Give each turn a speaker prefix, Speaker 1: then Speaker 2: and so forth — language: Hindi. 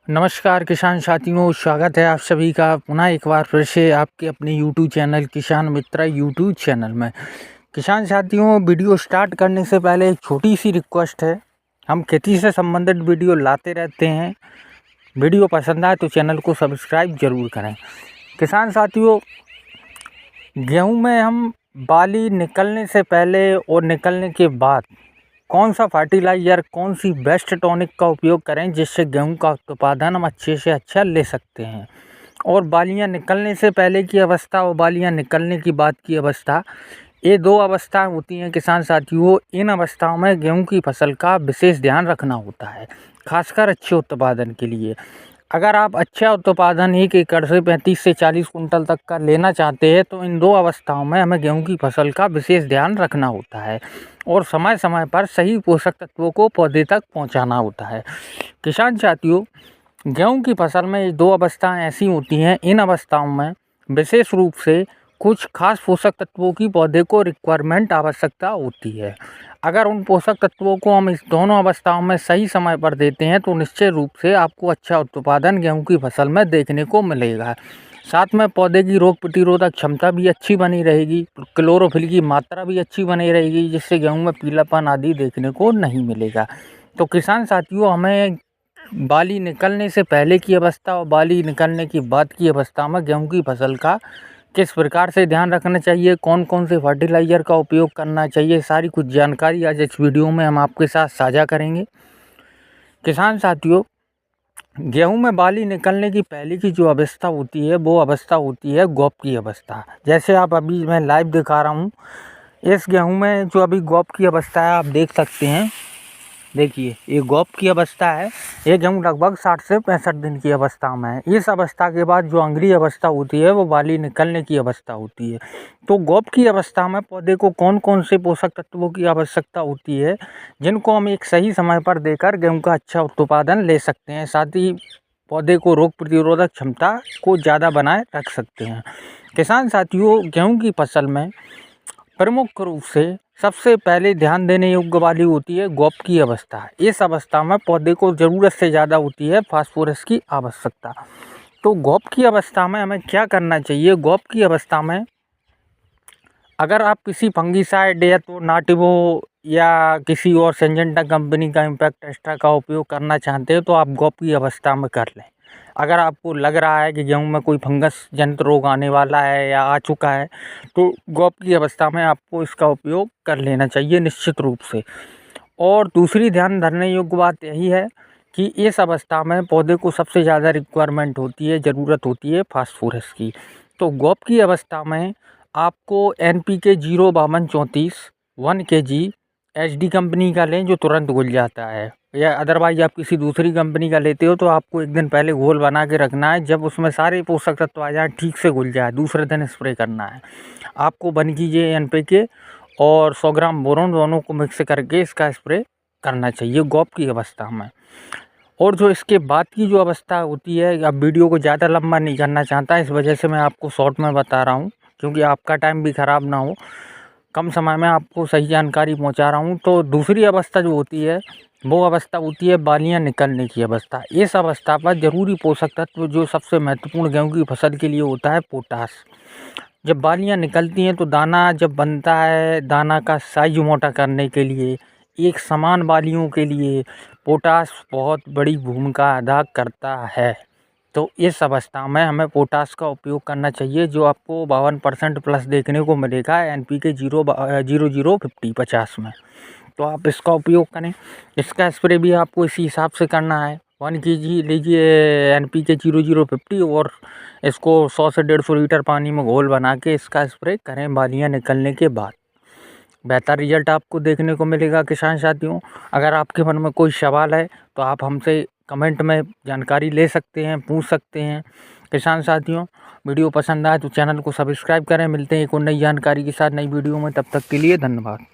Speaker 1: नमस्कार किसान साथियों, स्वागत है आप सभी का पुनः एक बार फिर से आपके अपने यूट्यूब चैनल किसान मित्र यूट्यूब चैनल में। किसान साथियों, वीडियो स्टार्ट करने से पहले एक छोटी सी रिक्वेस्ट है। हम खेती से संबंधित वीडियो लाते रहते हैं। वीडियो पसंद आए तो चैनल को सब्सक्राइब जरूर करें। किसान साथियों, गेहूँ में हम बाली निकलने से पहले और निकलने के बाद कौन सा फर्टिलाइज़र, कौन सी बेस्ट टॉनिक का उपयोग करें जिससे गेहूं का उत्पादन हम अच्छे से अच्छा ले सकते हैं। और बालियां निकलने से पहले की अवस्था और बालियां निकलने की बाद की अवस्था, ये दो अवस्थाएं होती हैं किसान साथियों। इन अवस्थाओं में गेहूं की फसल का विशेष ध्यान रखना होता है, खासकर अच्छे उत्पादन के लिए। अगर आप अच्छा उत्पादन 1 एकड़ से 35 से 40 कुंटल तक का लेना चाहते हैं तो इन दो अवस्थाओं में हमें गेहूं की फसल का विशेष ध्यान रखना होता है और समय समय पर सही पोषक तत्वों को पौधे तक पहुंचाना होता है। किसान साथियों, गेहूं की फसल में ये दो अवस्थाएं ऐसी होती हैं, इन अवस्थाओं में विशेष रूप से कुछ खास पोषक तत्वों की पौधे को रिक्वायरमेंट आवश्यकता होती है। अगर उन पोषक तत्वों को हम इस दोनों अवस्थाओं में सही समय पर देते हैं तो निश्चित रूप से आपको अच्छा उत्पादन गेहूं की फसल में देखने को मिलेगा। साथ में पौधे की रोग प्रतिरोधक क्षमता भी अच्छी बनी रहेगी, क्लोरोफिल की मात्रा भी अच्छी बनी रहेगी, जिससे गेहूं में पीलापन आदि देखने को नहीं मिलेगा। तो किसान साथियों, हमें बाली निकलने से पहले की अवस्था और बाली निकलने की बाद की अवस्था में गेहूं की फसल का किस प्रकार से ध्यान रखना चाहिए, कौन कौन से फर्टिलाइज़र का उपयोग करना चाहिए, सारी कुछ जानकारी आज इस वीडियो में हम आपके साथ साझा करेंगे। किसान साथियों, गेहूं में बाली निकलने की पहले की जो अवस्था होती है वो अवस्था होती है गॉप की अवस्था। जैसे आप अभी मैं लाइव दिखा रहा हूँ, इस गेहूं में जो अभी गॉप की अवस्था है आप देख सकते हैं। देखिए, ये गॉप की अवस्था है। ये गेहूँ लगभग 60 से 65 दिन की अवस्था में है। इस अवस्था के बाद जो अंगरी अवस्था होती है वो बाली निकलने की अवस्था होती है। तो गॉप की अवस्था में पौधे को कौन कौन से पोषक तत्वों की आवश्यकता होती है जिनको हम एक सही समय पर देकर गेहूँ का अच्छा उत्पादन ले सकते हैं, साथ ही पौधे को रोग प्रतिरोधक क्षमता को ज़्यादा बनाए रख सकते हैं। किसान साथियों, गेहूँ की फसल में प्रमुख रूप से सबसे पहले ध्यान देने योग्य वाली होती है गॉप की अवस्था। इस अवस्था में पौधे को ज़रूरत से ज़्यादा होती है फास्फोरस की आवश्यकता। तो गॉप की अवस्था में हमें क्या करना चाहिए? गॉप की अवस्था में अगर आप किसी फंगीसाइड या तो नाटिवो या किसी और सिंजेंटा कंपनी का इम्पैक्ट एक्स्ट्रा का उपयोग करना चाहते हो तो आप गॉप की अवस्था में कर लें। अगर आपको लग रहा है कि गेहूं में कोई फंगस जनित रोग आने वाला है या आ चुका है तो गॉप की अवस्था में आपको इसका उपयोग कर लेना चाहिए निश्चित रूप से। और दूसरी ध्यान धरने योग्य बात यही है कि इस अवस्था में पौधे को सबसे ज़्यादा रिक्वायरमेंट होती है, ज़रूरत होती है फास्फोरस की। तो गॉप की अवस्था में आपको NPK 05234 1 kg HD कंपनी का लें जो तुरंत घुल जाता है, या अदरवाइज आप किसी दूसरी कंपनी का लेते हो तो आपको एक दिन पहले घोल बना के रखना है। जब उसमें सारे पोषक तत्व आ जाए, ठीक से घुल जाए, दूसरे दिन स्प्रे करना है। आपको 1 kg NPK और 100 ग्राम बोरोन दोनों को मिक्स करके इसका स्प्रे करना चाहिए गॉप की अवस्था में। और जो इसके बाद की जो अवस्था होती है, अब वीडियो को ज़्यादा लंबा नहीं करना चाहता, इस वजह से मैं आपको शॉर्ट में बता रहा हूँ क्योंकि आपका टाइम भी ख़राब ना हो, कम समय में आपको सही जानकारी पहुँचा रहा हूँ। तो दूसरी अवस्था जो होती है वो अवस्था होती है बालियाँ निकलने की अवस्था। इस अवस्था पर ज़रूरी पोषक तत्व जो सबसे महत्वपूर्ण गेहूँ की फसल के लिए होता है पोटास। जब बालियाँ निकलती हैं तो दाना जब बनता है, दाना का साइज मोटा करने के लिए, एक समान बालियों के लिए पोटास बहुत बड़ी भूमिका अदा करता है। तो इस अवस्था में हमें पोटास का उपयोग करना चाहिए जो आपको 52% प्लस देखने को मिलेगा NPK 0050 में। तो आप इसका उपयोग करें। इसका स्प्रे भी आपको इसी हिसाब से करना है। 1 kg लीजिए NPK 0050 और इसको 100 से 150 लीटर पानी में घोल बना के इसका स्प्रे करें बालियाँ निकलने के बाद। बेहतर रिजल्ट आपको देखने को मिलेगा। किसान साथियों, अगर आपके मन में कोई सवाल है तो आप हमसे कमेंट में जानकारी ले सकते हैं, पूछ सकते हैं। किसान साथियों, वीडियो पसंद आए तो चैनल को सब्सक्राइब करें। मिलते हैं एक और नई जानकारी के साथ नई वीडियो में, तब तक के लिए धन्यवाद।